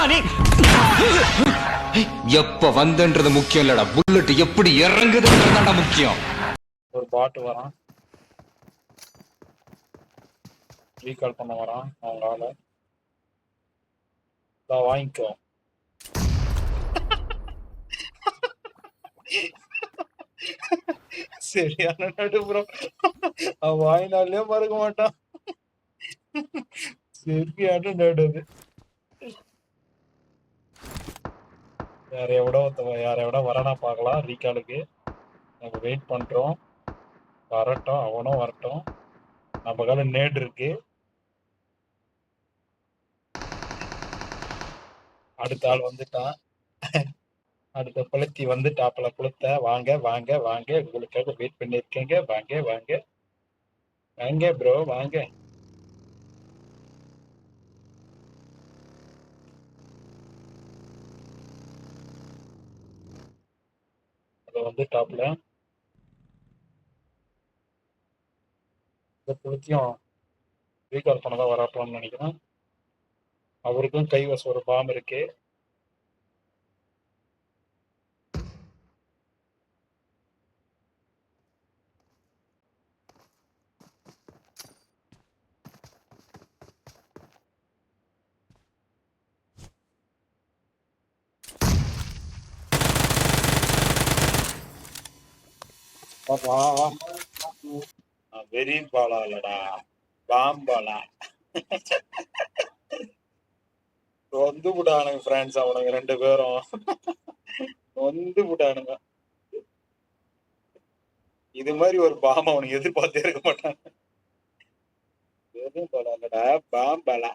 நீ எப்ப வந்தன்றது முக்கியம் இல்லடா, புல்லட் எப்படி இறங்குதுன்றதுதான்டா முக்கியம். ஒரு பாட்டு வரான், ரீகால் பண்ண வரான். அவங்க ஆளை வாங்கிக்கோ. சரியான நடு ப்ரோ. அவன் வாங்கினாலே மறக்க மாட்டான். சரியான நடு அது. யார எவட வரானா பார்க்கலாம் ரீகாலுக்கு. நம்ம வெயிட் பண்றோம், வரட்டும், அவனும் வரட்டும். நம்ம கால நேடு இருக்கு. அடுத்த ஆள் வந்துட்டான். அடுத்த புலத்தி வந்துட்டாப்பல. புலத்த வாங்க வாங்க வாங்க, உங்களுக்காக வெயிட் பண்ணிருக்கேங்க. வாங்க வாங்க வாங்க ப்ரோ வாங்க. அது வந்துட்டாப்ல. இந்த புலத்தியும் ரீகால் பண்ணதான் வராப்பலாம்னு நினைக்கிறேன். அவருக்கும் கைவசம் ஒரு பாம் இருக்கு. வெரி பாலா இல்லடா, பாம்பாலா. வந்து விடானுங்க ஃப்ரெண்ட்ஸ், அவனுங்க 2 பேரும் வந்து விடானுங்க. இது மாதிரி ஒரு பாம் அவனுக்கு எதிர்பார்த்தே இருக்க மாட்டான். வெறும் பாலா இல்லடா, பாம்பாலா.